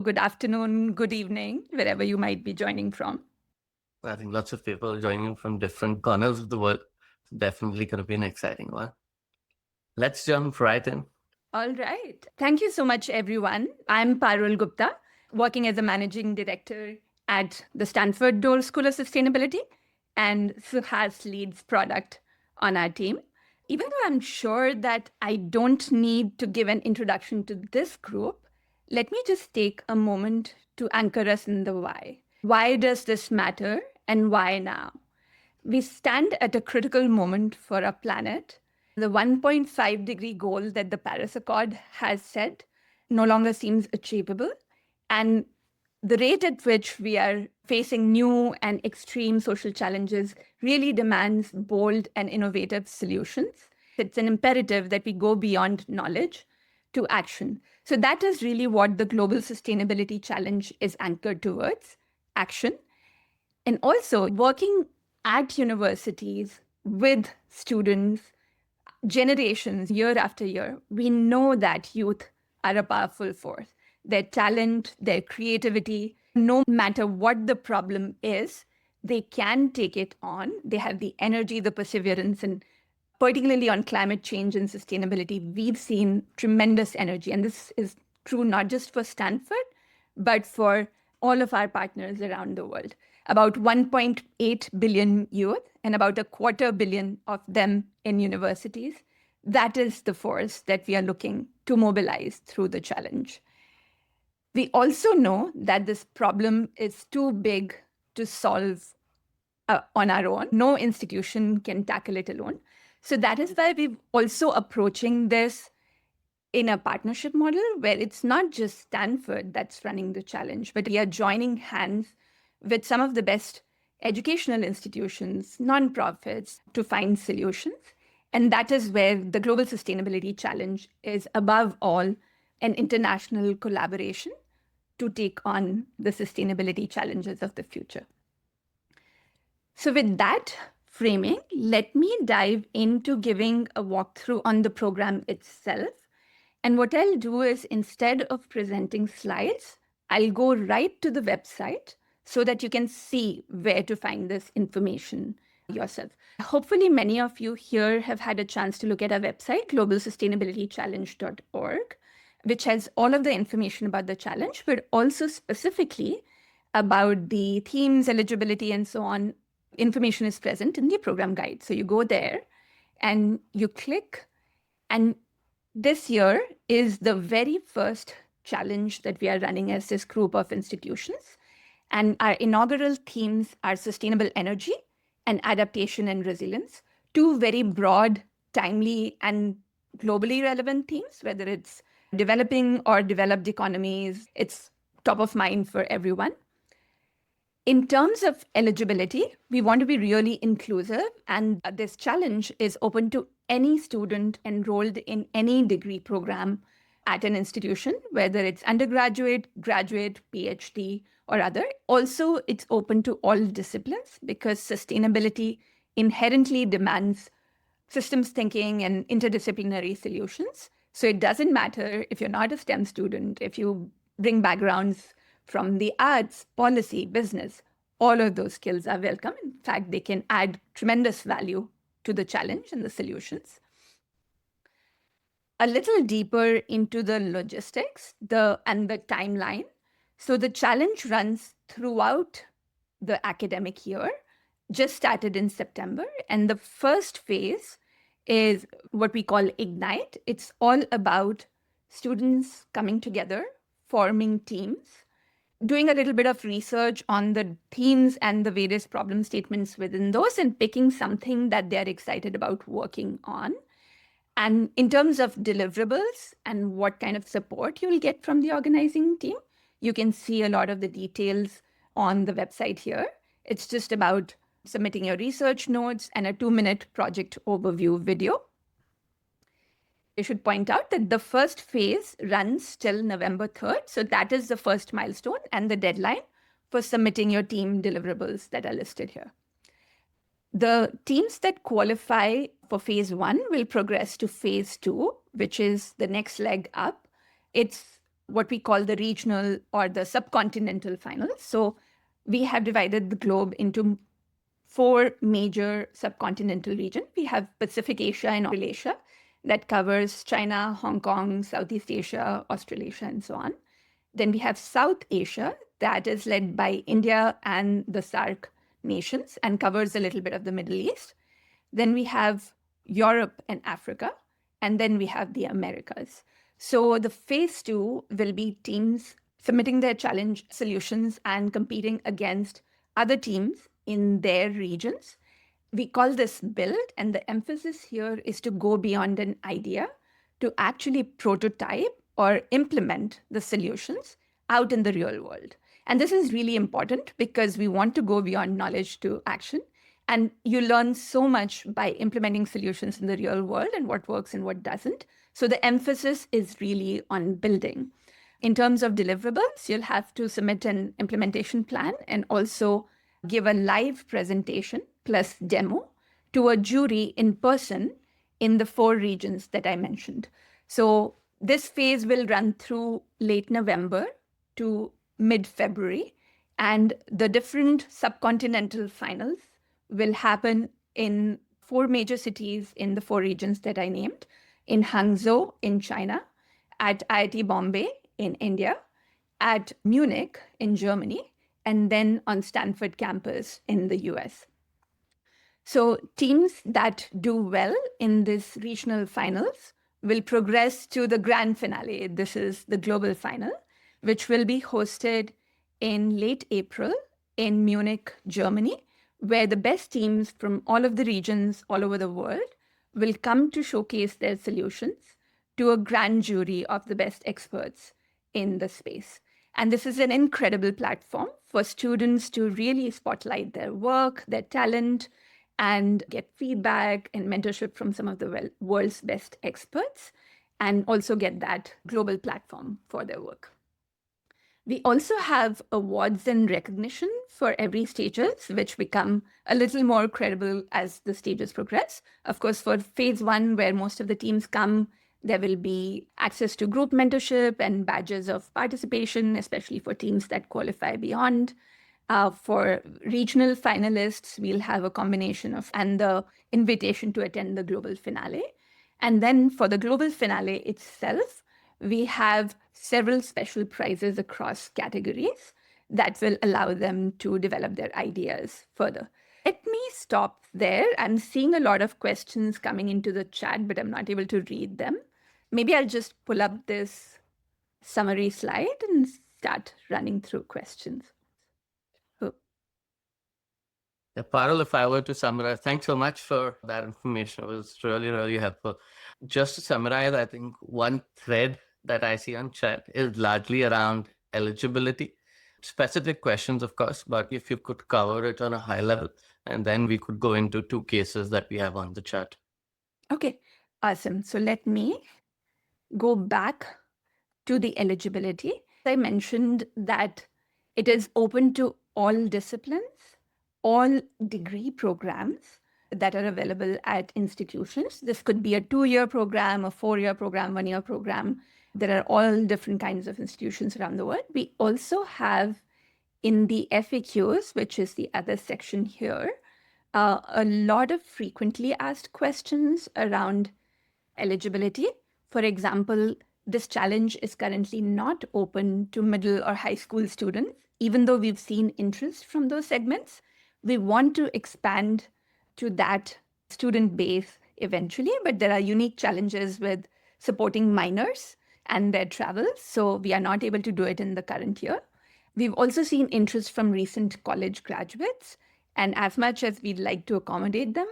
good afternoon, good evening, wherever you might be joining from. I think lots of people joining from different corners of the world. Definitely going to be an exciting one. Let's jump right in. All right. Thank you so much, everyone. I'm Parul Gupta, working as a managing director at the Stanford Dole School of Sustainability, and Suhas leads product on our team. Even though I'm sure that I don't need to give an introduction to this group, let me just take a moment to anchor us in the why. Why does this matter and why now? We stand at a critical moment for our planet. The 1.5-degree goal that the Paris Accord has set no longer seems achievable. And the rate at which we are facing new and extreme social challenges really demands bold and innovative solutions. It's an imperative that we go beyond knowledge to action. So that is really what the Global Sustainability Challenge is anchored towards, action. And also working at universities with students, generations, year after year, we know that youth are a powerful force. Their talent, their creativity, no matter what the problem is, they can take it on. They have the energy, the perseverance, and particularly on climate change and sustainability, we've seen tremendous energy. And this is true not just for Stanford, but for all of our partners around the world. About 1.8 billion youth and about a quarter billion of them in universities. That is the force that we are looking to mobilize through the challenge. We also know that this problem is too big to solve on our own. No institution can tackle it alone. So that is why we're also approaching this in a partnership model where it's not just Stanford that's running the challenge, but we are joining hands with some of the best educational institutions, nonprofits to find solutions. And that is where the Global Sustainability Challenge is above all an international collaboration to take on the sustainability challenges of the future. So with that framing, let me dive into giving a walkthrough on the program itself. And what I'll do is instead of presenting slides, I'll go right to the website so that you can see where to find this information yourself. Hopefully, many of you here have had a chance to look at our website, globalsustainabilitychallenge.org, which has all of the information about the challenge, but also specifically about the themes, eligibility, and so on. Information is present in the program guide. So you go there and you click, and this year is the very first challenge that we are running as this group of institutions. And our inaugural themes are sustainable energy and adaptation and resilience, two very broad, timely, and globally relevant themes, whether it's developing or developed economies. It's top of mind for everyone. In terms of eligibility, we want to be really inclusive, and this challenge is open to any student enrolled in any degree program at an institution, whether it's undergraduate, graduate, PhD, or other. Also, it's open to all disciplines because sustainability inherently demands systems thinking and interdisciplinary solutions. So it doesn't matter if you're not a STEM student, if you bring backgrounds from the arts, policy, business, all of those skills are welcome. In fact, they can add tremendous value to the challenge and the solutions. A little deeper into the logistics and the timeline. So the challenge runs throughout the academic year, just started in September. And the first phase is what we call Ignite. It's all about students coming together, forming teams, doing a little bit of research on the themes and the various problem statements within those and picking something that they're excited about working on. And in terms of deliverables and what kind of support you'll get from the organizing team, you can see a lot of the details on the website here. It's just about submitting your research notes and a 2-minute project overview video. I should point out that the first phase runs till November 3rd. So that is the first milestone and the deadline for submitting your team deliverables that are listed here. The teams that qualify for phase 1 will progress to phase 2, which is the next leg up. It's what we call the regional or the subcontinental finals. So we have divided the globe into 4 major subcontinental regions. We have Pacific Asia and Australasia that covers China, Hong Kong, Southeast Asia, Australasia, and so on. Then we have South Asia that is led by India and the SAARC nations and covers a little bit of the Middle East. Then we have Europe and Africa, and then we have the Americas. So the phase 2 will be teams submitting their challenge solutions and competing against other teams in their regions. We call this build, and the emphasis here is to go beyond an idea to actually prototype or implement the solutions out in the real world. And this is really important because we want to go beyond knowledge to action. And you learn so much by implementing solutions in the real world and what works and what doesn't. So the emphasis is really on building. In terms of deliverables, you'll have to submit an implementation plan and also give a live presentation plus demo to a jury in person in the 4 regions that I mentioned. So this phase will run through late November to mid-February, and the different subcontinental finals will happen in 4 major cities in the 4 regions that I named, in Hangzhou in China, at IIT Bombay in India, at Munich in Germany, and then on Stanford campus in the US. So teams that do well in this regional finals will progress to the grand finale. This is the global final, which will be hosted in late April in Munich, Germany, where the best teams from all of the regions all over the world will come to showcase their solutions to a grand jury of the best experts in the space. And this is an incredible platform for students to really spotlight their work, their talent, and get feedback and mentorship from some of the world's best experts, and also get that global platform for their work. We also have awards and recognition for every stages, which become a little more credible as the stages progress. Of course, for phase 1, where most of the teams come, there will be access to group mentorship and badges of participation, especially for teams that qualify beyond. For regional finalists, we'll have a combination of and the invitation to attend the global finale. And then for the global finale itself, we have several special prizes across categories that will allow them to develop their ideas further. Let me stop there. I'm seeing a lot of questions coming into the chat, but I'm not able to read them. Maybe I'll just pull up this summary slide and start running through questions. Yeah, Parul, if I were to summarize, thanks so much for that information. It was really, really helpful. Just to summarize, I think one thread that I see on chat is largely around eligibility. Specific questions, of course, but if you could cover it on a high level, and then we could go into 2 cases that we have on the chat. Okay, awesome. So let me go back to the eligibility. I mentioned that it is open to all disciplines, all degree programs that are available at institutions. This could be a 2-year program, a 4-year program, 1-year program. There are all different kinds of institutions around the world. We also have in the FAQs, which is the other section here, a lot of frequently asked questions around eligibility. For example, this challenge is currently not open to middle or high school students, even though we've seen interest from those segments. We want to expand to that student base eventually, but there are unique challenges with supporting minors and their travels, so we are not able to do it in the current year. We've also seen interest from recent college graduates, and as much as we'd like to accommodate them,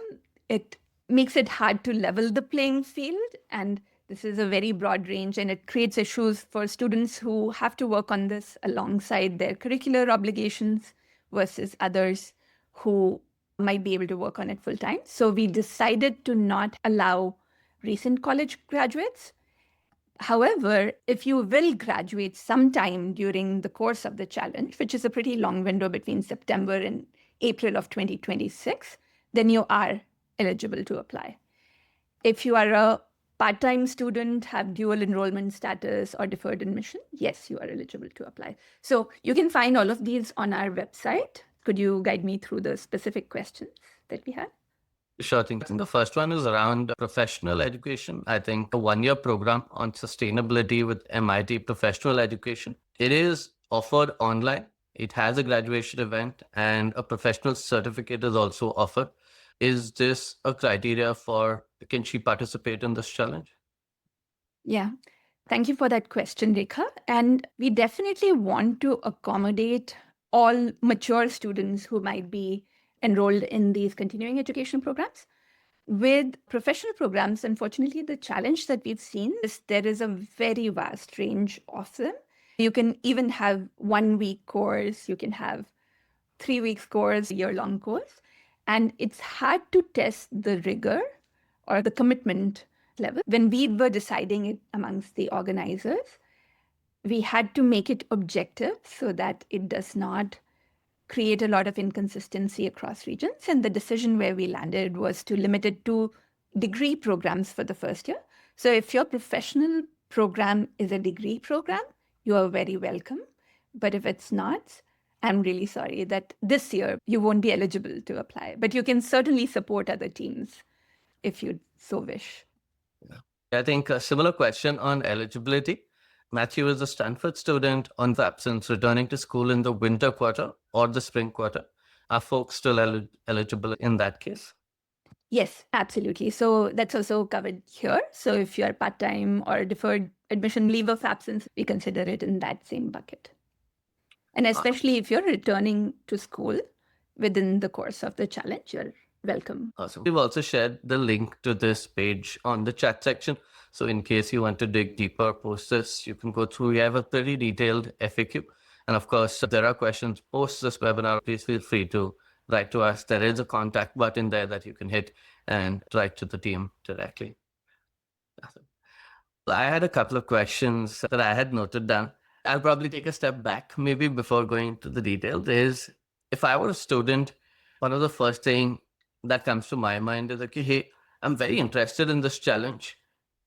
it makes it hard to level the playing field. And this is a very broad range, and it creates issues for students who have to work on this alongside their curricular obligations versus others who might be able to work on it full time. So we decided to not allow recent college graduates. However, if you will graduate sometime during the course of the challenge, which is a pretty long window between September and April of 2026, then you are eligible to apply. If you are a part-time student, have dual enrollment status or deferred admission, yes, you are eligible to apply. So you can find all of these on our website. Could you guide me through the specific questions that we had? Sure thing. I think the first one is around professional education. I think a 1-year program on sustainability with MIT Professional Education. It is offered online. It has a graduation event and a professional certificate is also offered. Is this a criteria for can she participate in this challenge? Yeah. Thank you for that question, Rekha. And we definitely want to accommodate all mature students who might be enrolled in these continuing education programs. With professional programs, unfortunately, the challenge that we've seen is there is a very vast range of them. You can even have 1 week course, you can have 3 weeks course, year-long course, and it's hard to test the rigor or the commitment level. When we were deciding it amongst the organizers, we had to make it objective so that it does not create a lot of inconsistency across regions. And the decision where we landed was to limit it to degree programs for the first year. So if your professional program is a degree program, you are very welcome. But if it's not, I'm really sorry that this year you won't be eligible to apply. But you can certainly support other teams if you so wish. I think a similar question on eligibility. Matthew is a Stanford student on the absence returning to school in the winter quarter or the spring quarter. Are folks still eligible in that case? Yes, absolutely. So that's also covered here. So if you're part-time or deferred admission leave of absence, we consider it in that same bucket. And especially if you're returning to school within the course of the challenge, you're welcome. Awesome. We've also shared the link to this page on the chat section. So in case you want to dig deeper post this, you can go through. We have a pretty detailed FAQ. And of course, if there are questions post this webinar, please feel free to write to us. There is a contact button there that you can hit and write to the team directly. Awesome. I had a couple of questions that I had noted down. I'll probably take a step back maybe before going into the details. Is if I were a student, one of the first thing that comes to my mind is, okay, hey, I'm very interested in this challenge,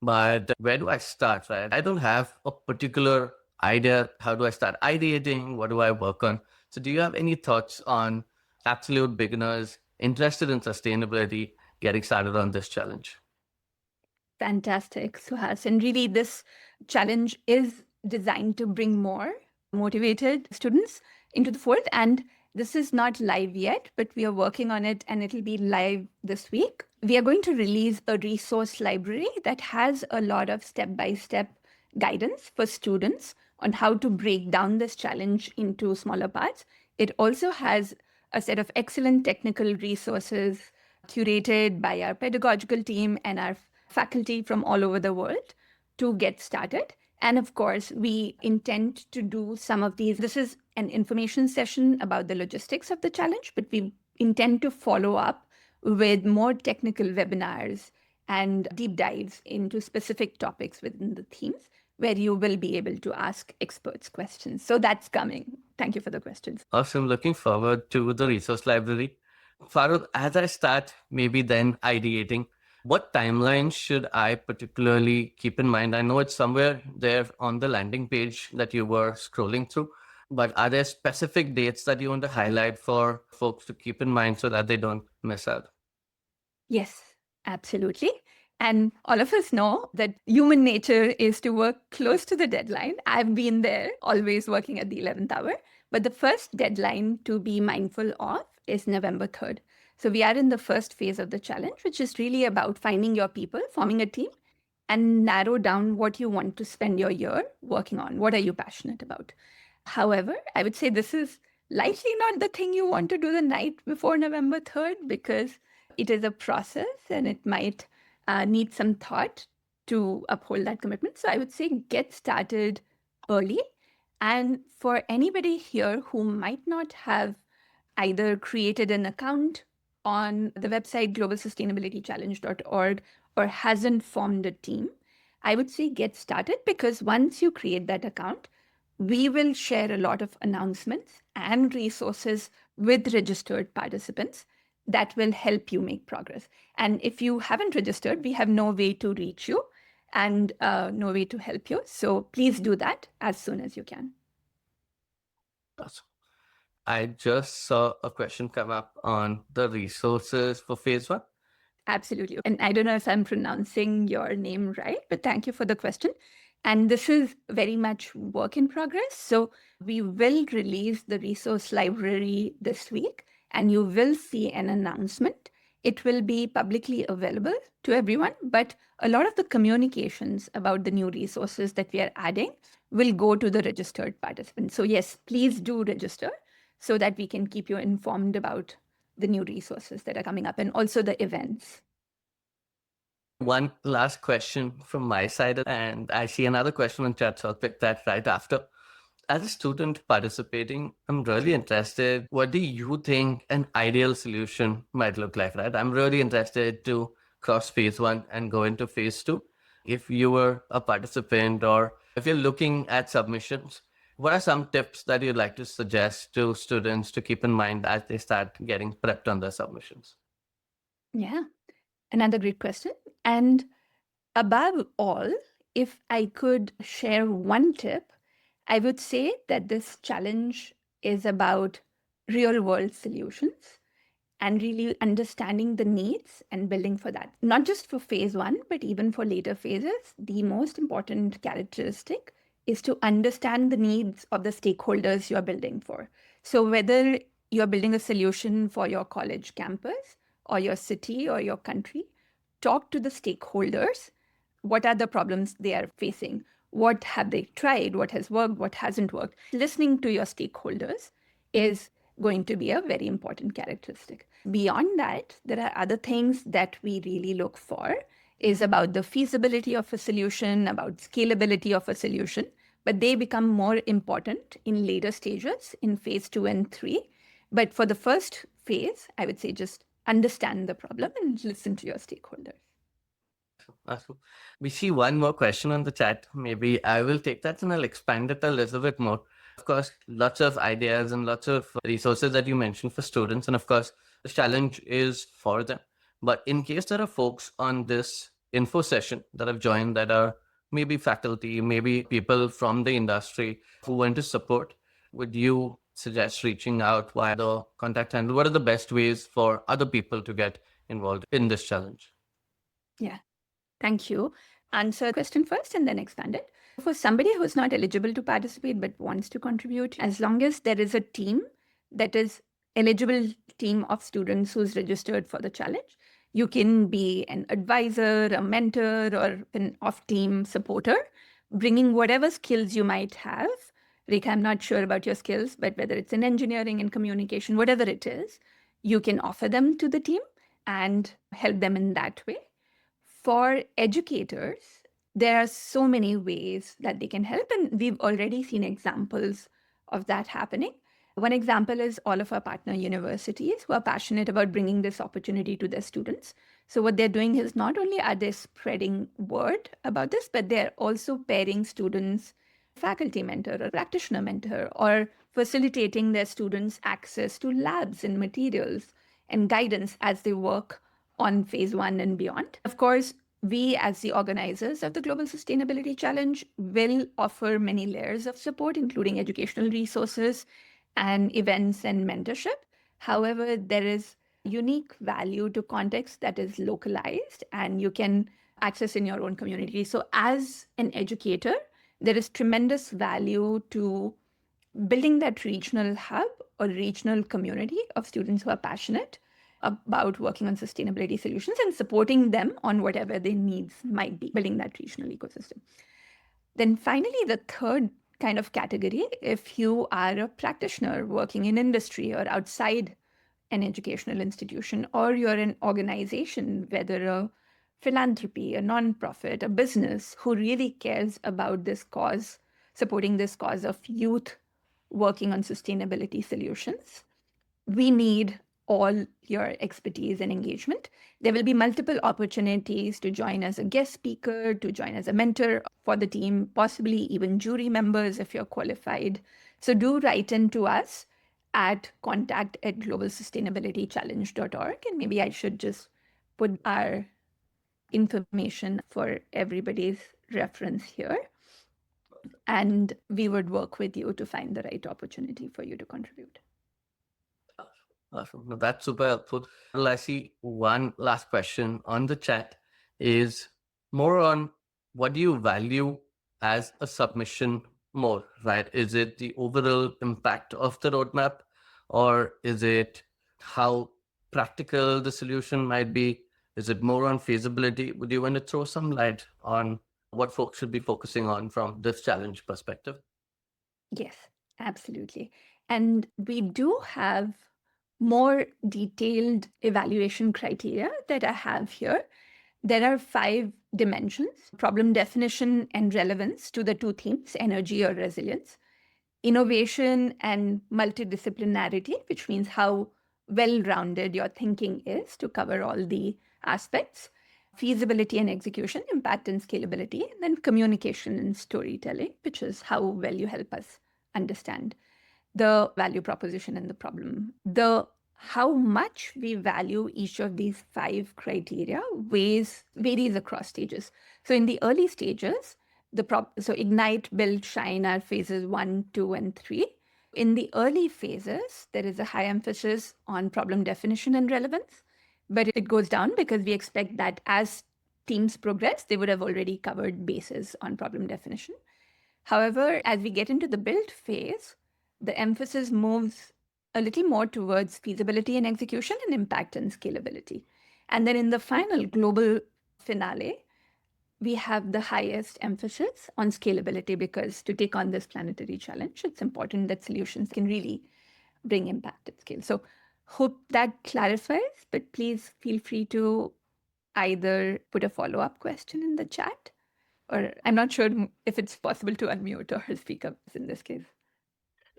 but where do I start, right? I don't have a particular idea. How do I start ideating? What do I work on? So do you have any thoughts on absolute beginners interested in sustainability getting started on this challenge? Fantastic, Suhas. And really, this challenge is designed to bring more motivated students into the fold. And this is not live yet, but we are working on it and it'll be live this week. We are going to release a resource library that has a lot of step-by-step guidance for students on how to break down this challenge into smaller parts. It also has a set of excellent technical resources curated by our pedagogical team and our faculty from all over the world to get started. And of course, we intend to do some of these. This is an information session about the logistics of the challenge, but we intend to follow up with more technical webinars and deep dives into specific topics within the themes where you will be able to ask experts questions. So that's coming. Thank you for the questions. Awesome. Looking forward to the resource library. Farooq, as I start maybe then ideating, what timeline should I particularly keep in mind? I know it's somewhere there on the landing page that you were scrolling through, but are there specific dates that you want to highlight for folks to keep in mind so that they don't miss out? Yes, absolutely. And all of us know that human nature is to work close to the deadline. I've been there, always working at the 11th hour. But the first deadline to be mindful of is November 3rd. So we are in the first phase of the challenge, which is really about finding your people, forming a team, and narrow down what you want to spend your year working on. What are you passionate about? However, I would say this is likely not the thing you want to do the night before November 3rd because it is a process and it might need some thought to uphold that commitment. So I would say get started early. And for anybody here who might not have either created an account on the website globalsustainabilitychallenge.org or hasn't formed a team, I would say get started because once you create that account, we will share a lot of announcements and resources with registered participants that will help you make progress. And if you haven't registered, we have no way to reach you. and no way to help you. So please do that as soon as you can. Awesome. I just saw a question come up on the resources for phase one. Absolutely. And I don't know if I'm pronouncing your name right, but thank you for the question. And this is very much work in progress. So we will release the resource library this week, and you will see an announcement. It will be publicly available to everyone, but a lot of the communications about the new resources that we are adding will go to the registered participants. So yes, please do register so that we can keep you informed about the new resources that are coming up and also the events. One last question from my side, and I see another question on chat, so I'll pick that right after. As a student participating, I'm really interested. What do you think an ideal solution might look like, right? I'm really interested to cross phase one and go into phase two. If you were a participant or if you're looking at submissions, what are some tips that you'd like to suggest to students to keep in mind as they start getting prepped on their submissions? Yeah, another great question. And above all, if I could share one tip, I would say that this challenge is about real world solutions and really understanding the needs and building for that. Not just for phase one, but even for later phases, the most important characteristic is to understand the needs of the stakeholders you're building for. So, whether you're building a solution for your college campus or your city or your country, talk to the stakeholders. What are the problems they are facing? What have they tried? What has worked? What hasn't worked? Listening to your stakeholders is going to be a very important characteristic. Beyond that, there are other things that we really look for is about the feasibility of a solution, about scalability of a solution, but they become more important in later stages in phase two and three. But for the first phase, I would say just understand the problem and listen to your stakeholders. Awesome. We see one more question on the chat. Maybe I will take that and I'll expand it a little bit more. Of course, lots of ideas and lots of resources that you mentioned for students. And of course, the challenge is for them. But in case there are folks on this info session that have joined that are maybe faculty, maybe people from the industry who want to support, would you suggest reaching out via the contact handle? What are the best ways for other people to get involved in this challenge? Yeah. Thank you. Answer the question first and then expand it. For somebody who's not eligible to participate but wants to contribute, as long as there is a team that is eligible team of students who's registered for the challenge, you can be an advisor, a mentor, or an off-team supporter, bringing whatever skills you might have. Rika, I'm not sure about your skills, but whether it's in engineering and communication, whatever it is, you can offer them to the team and help them in that way. For educators, there are so many ways that they can help, and we've already seen examples of that happening. One example is all of our partner universities who are passionate about bringing this opportunity to their students. So what they're doing is not only are they spreading word about this, but they're also pairing students, faculty mentor or practitioner mentor, or facilitating their students access to labs and materials and guidance as they work on phase one and beyond. Of course, we, as the organizers of the Global Sustainability Challenge, will offer many layers of support, including educational resources and events and mentorship. However, there is unique value to context that is localized and you can access in your own community. So, as an educator, there is tremendous value to building that regional hub or regional community of students who are passionate about working on sustainability solutions and supporting them on whatever their needs might be, building that regional ecosystem. Then finally, the third kind of category, if you are a practitioner working in industry or outside an educational institution, or you're an organization, whether a philanthropy, a nonprofit, a business who really cares about this cause, supporting this cause of youth working on sustainability solutions, we need all your expertise and engagement. There will be multiple opportunities to join as a guest speaker, to join as a mentor for the team, possibly even jury members if you're qualified. So do write in to us at contact@globalsustainabilitychallenge.org. And maybe I should just put our information for everybody's reference here. And we would work with you to find the right opportunity for you to contribute. Awesome. No, that's super helpful. Well, I see one last question on the chat is more on what do you value as a submission more, right? Is it the overall impact of the roadmap, or is it how practical the solution might be? Is it more on feasibility? Would you want to throw some light on what folks should be focusing on from this challenge perspective? Yes, absolutely. And we do have more detailed evaluation criteria that I have here. There are 5 dimensions: problem definition and relevance to the 2 themes, energy or resilience, innovation and multidisciplinarity, which means how well rounded your thinking is to cover all the aspects, feasibility and execution, impact and scalability, and then communication and storytelling, which is how well you help us understand the value proposition and the problem. The how much we value each of these 5 criteria varies across stages. So in the early stages, so ignite, build, shine are phases 1, 2, and 3. In the early phases, there is a high emphasis on problem definition and relevance, but it goes down because we expect that as teams progress, they would have already covered bases on problem definition. However, as we get into the build phase, the emphasis moves a little more towards feasibility and execution and impact and scalability. And then in the final global finale, we have the highest emphasis on scalability, because to take on this planetary challenge, it's important that solutions can really bring impact at scale. So, hope that clarifies, but please feel free to either put a follow up question in the chat, or I'm not sure if it's possible to unmute or speak up in this case.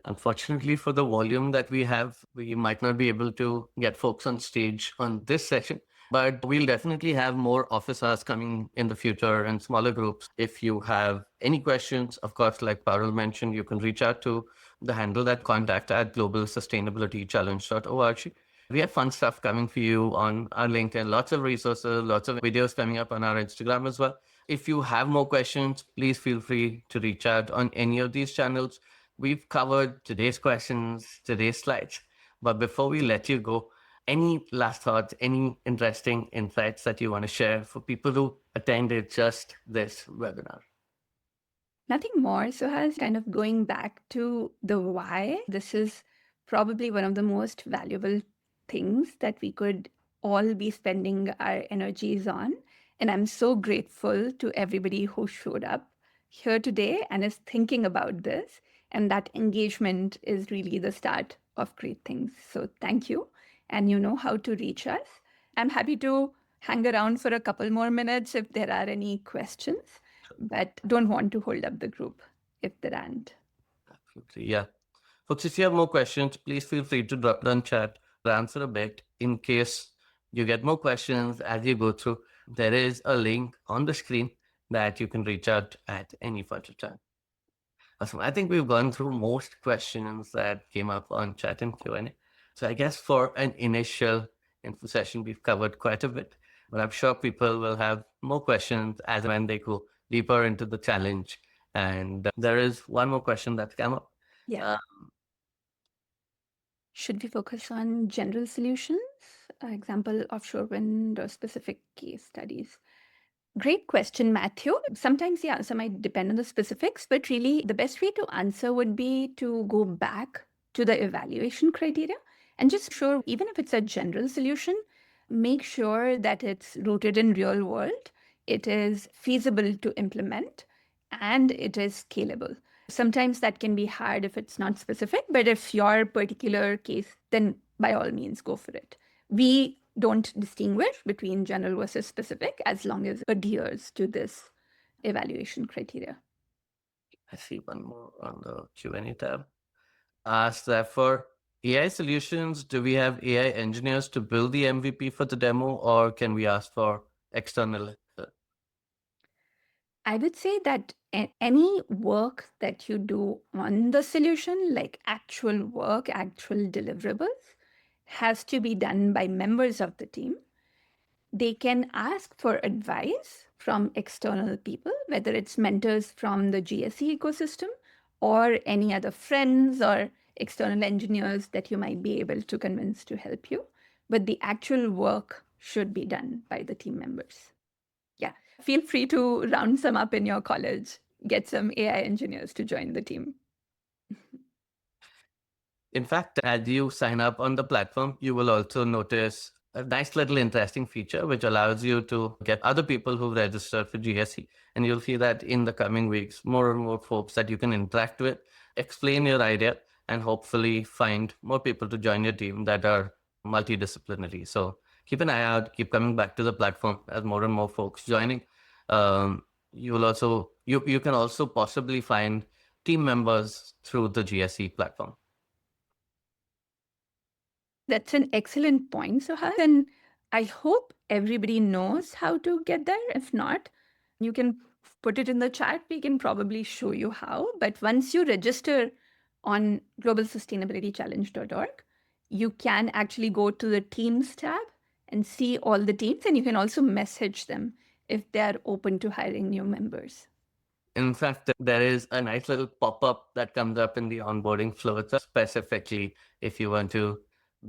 Unfortunately, for the volume that we have, we might not be able to get folks on stage on this session, but we'll definitely have more office hours coming in the future and smaller groups. If you have any questions, of course, like Parul mentioned, you can reach out to the handle that contact at globalsustainabilitychallenge.org. We have fun stuff coming for you on our LinkedIn, lots of resources, lots of videos coming up on our Instagram as well. If you have more questions, please feel free to reach out on any of these channels. We've covered today's questions, today's slides. But before we let you go, any last thoughts, any interesting insights that you want to share for people who attended just this webinar? Nothing more. So, has kind of going back to the why, this is probably one of the most valuable things that we could all be spending our energies on. And I'm so grateful to everybody who showed up here today and is thinking about this. And that engagement is really the start of great things. So, thank you. And you know how to reach us. I'm happy to hang around for a couple more minutes if there are any questions, but don't want to hold up the group if there aren't. Absolutely. Yeah. Folks, if you have more questions, please feel free to drop down chat, answer a bit. In case you get more questions as you go through, there is a link on the screen that you can reach out at any further time. Awesome. I think we've gone through most questions that came up on chat and Q&A. So I guess for an initial info session, we've covered quite a bit, but I'm sure people will have more questions as when they go deeper into the challenge. And there is one more question that's come up. Yeah. Should we focus on general solutions? Example, offshore wind or specific case studies? Great question, Matthew. Sometimes the answer might depend on the specifics, but really the best way to answer would be to go back to the evaluation criteria and just sure, even if it's a general solution, make sure that it's rooted in real world, it is feasible to implement, and it is scalable. Sometimes that can be hard if it's not specific, but if your particular case, then by all means go for it. We don't distinguish between general versus specific as long as it adheres to this evaluation criteria. I see one more on the Q&A tab. Ask that for AI solutions, do we have AI engineers to build the MVP for the demo, or can we ask for external? I would say that any work that you do on the solution, like actual work, actual deliverables, has to be done by members of the team. they can ask for advice from external people, whether it's mentors from the GSE ecosystem or any other friends or external engineers that you might be able to convince to help you. But the actual work should be done by the team members. Yeah. Feel free to round some up in your college, get some AI engineers to join the team. In fact, as you sign up on the platform, you will also notice a nice little interesting feature which allows you to get other people who registered for GSE. And you'll see that in the coming weeks, more and more folks that you can interact with, explain your idea, and hopefully find more people to join your team that are multidisciplinary. So keep an eye out, keep coming back to the platform as more and more folks joining. You will also you can also possibly find team members through the GSE platform. That's an excellent point, Suhas. And I hope everybody knows how to get there. If not, you can put it in the chat. We can probably show you how. But once you register on globalsustainabilitychallenge.org, you can actually go to the Teams tab and see all the teams. And you can also message them if they are open to hiring new members. In fact, there is a nice little pop-up that comes up in the onboarding flow. It's specifically if you want to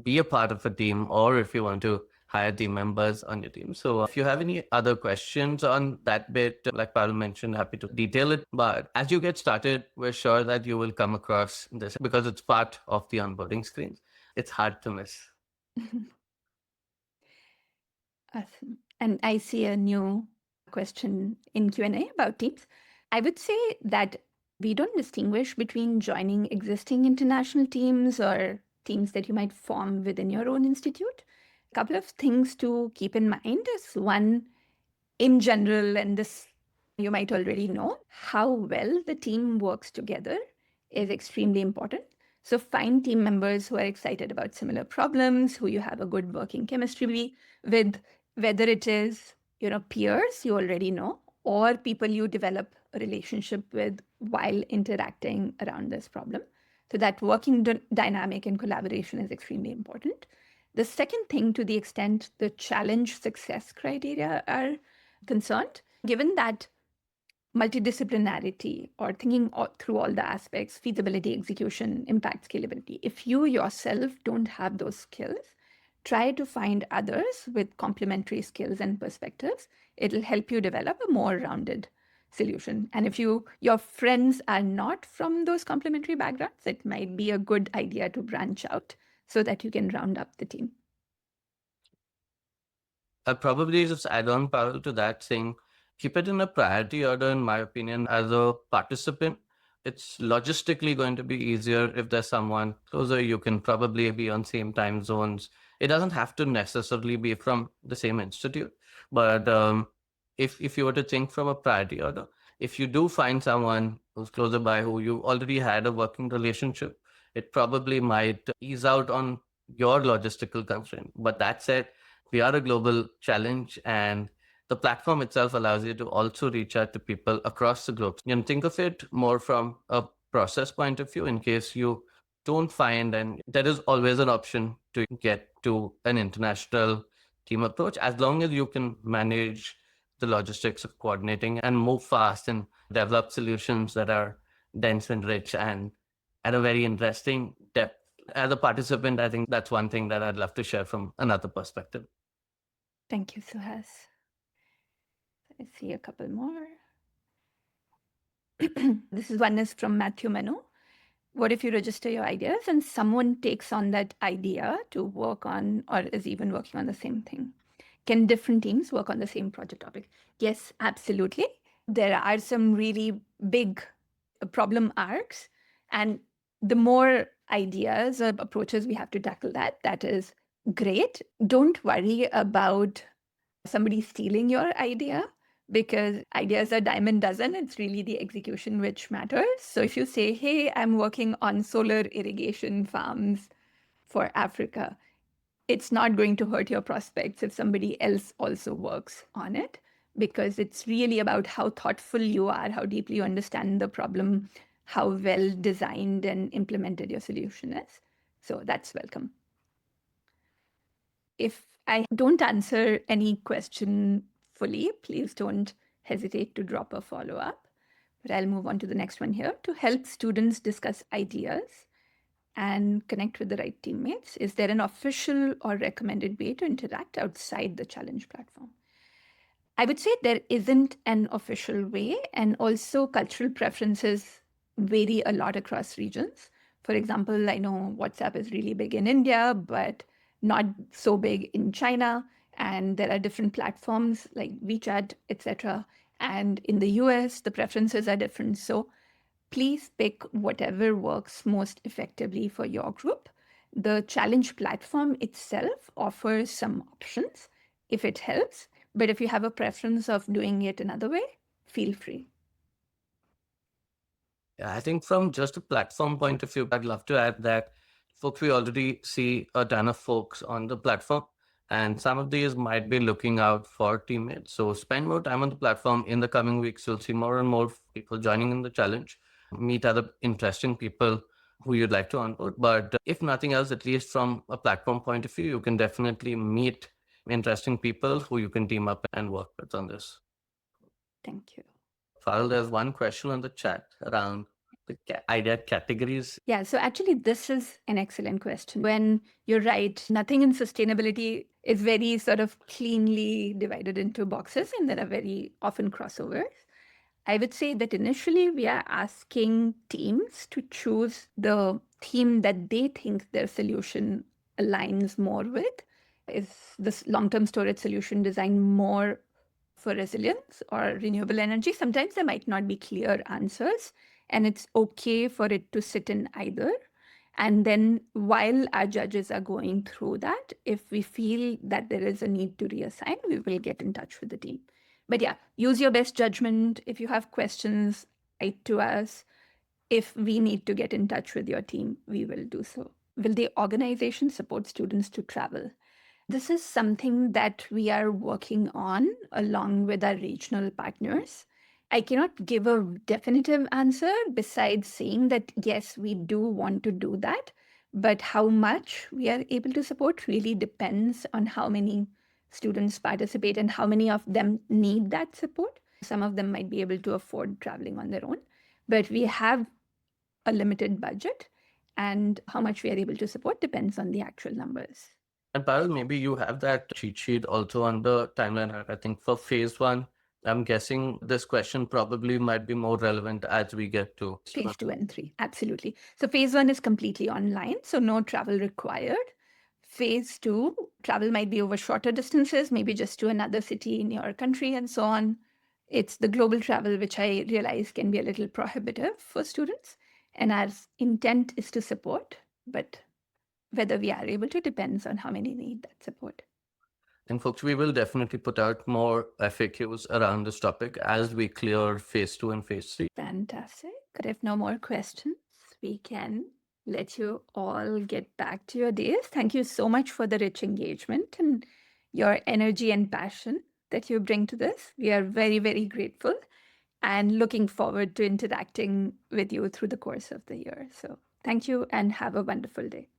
be a part of a team or if you want to hire team members on your team. So if you have any other questions on that bit, like Parul mentioned, happy to detail it. But as you get started, we're sure that you will come across this because it's part of the onboarding screen. It's hard to miss. Awesome. And I see a new question in Q&A about teams. I would say that we don't distinguish between joining existing international teams or teams that you might form within your own institute. A couple of things to keep in mind is one, in general, and this you might already know, how well the team works together is extremely important. So find team members who are excited about similar problems, who you have a good working chemistry with, whether it is, peers you already know, or people you develop a relationship with while interacting around this problem. So that working dynamic and collaboration is extremely important. The second thing, to the extent the challenge success criteria are concerned, given that multidisciplinarity or thinking through all the aspects, feasibility, execution, impact, scalability, if you yourself don't have those skills, try to find others with complementary skills and perspectives. It'll help you develop a more rounded solution. And if your friends are not from those complementary backgrounds, it might be a good idea to branch out so that you can round up the team. I'll probably just add on parallel to that, saying keep it in a priority order, in my opinion, as a participant. It's logistically going to be easier if there's someone closer. You can probably be on same time zones. It doesn't have to necessarily be from the same institute, but if you were to think from a priority order, if you do find someone who's closer by who you already had a working relationship, it probably might ease out on your logistical constraint. But that said, we are a global challenge, and the platform itself allows you to also reach out to people across the globe. You can think of it more from a process point of view in case you don't find, and there is always an option to get to an international team approach as long as you can manage the logistics of coordinating and move fast and develop solutions that are dense and rich and at a very interesting depth. As a participant, I think that's one thing that I'd love to share from another perspective. Thank you, Suhas. I see a couple more. This one is from Matthew Menu. What if you register your ideas and someone takes on that idea to work on or is even working on the same thing? Can different teams work on the same project topic? Yes, absolutely. There are some really big problem arcs, and the more ideas or approaches we have to tackle that is great. Don't worry about somebody stealing your idea, because ideas are dime a dozen. It's really the execution which matters. So if you say, hey, I'm working on solar irrigation farms for Africa, it's not going to hurt your prospects if somebody else also works on it, because it's really about how thoughtful you are, how deeply you understand the problem, how well designed and implemented your solution is. So that's welcome. If I don't answer any question fully. Please don't hesitate to drop a follow up. But I'll move on to the next one here. To help students discuss ideas and connect with the right teammates, is there an official or recommended way to interact outside the challenge platform? I would say there isn't an official way, and also cultural preferences vary a lot across regions. For example, I know WhatsApp is really big in India, but not so big in China. And there are different platforms like WeChat, etc. And in the US, the preferences are different. So please pick whatever works most effectively for your group. The challenge platform itself offers some options if it helps, but if you have a preference of doing it another way, feel free. Yeah, I think from just a platform point of view, I'd love to add that folks, we already see a ton of folks on the platform, and some of these might be looking out for teammates. So spend more time on the platform. In the coming weeks, you'll see more and more people joining in the challenge, meet other interesting people who you'd like to onboard. But if nothing else, at least from a platform point of view, you can definitely meet interesting people who you can team up and work with on this. Thank you. Farrell, there's one question on the chat around the idea categories. Yeah, so actually, this is an excellent question. When you're right, nothing in sustainability is very sort of cleanly divided into boxes, and there are very often crossovers. I would say that initially we are asking teams to choose the theme that they think their solution aligns more with. Is this long term storage solution designed more for resilience or renewable energy? Sometimes there might not be clear answers, and it's okay for it to sit in either. And then while our judges are going through that, if we feel that there is a need to reassign, we will get in touch with the team. But yeah, use your best judgment. If you have questions, write to us. If we need to get in touch with your team, we will do so. Will the organization support students to travel? This is something that we are working on along with our regional partners. I cannot give a definitive answer besides saying that yes, we do want to do that, but how much we are able to support really depends on how many students participate and how many of them need that support. Some of them might be able to afford traveling on their own, but we have a limited budget, and how much we are able to support depends on the actual numbers. And Parul, maybe you have that cheat sheet also on the timeline. I think for phase one, I'm guessing this question probably might be more relevant as we get to Phase 2 and 3, absolutely. So phase 1 is completely online, so no travel required. Phase 2, travel might be over shorter distances, maybe just to another city in your country and so on. It's the global travel, which I realize can be a little prohibitive for students. And our intent is to support, but whether we are able to depends on how many need that support. And folks, we will definitely put out more FAQs around this topic as we clear phase two and phase three. Fantastic. But if no more questions, we can let you all get back to your days. Thank you so much for the rich engagement and your energy and passion that you bring to this. We are very, very grateful and looking forward to interacting with you through the course of the year. So thank you and have a wonderful day.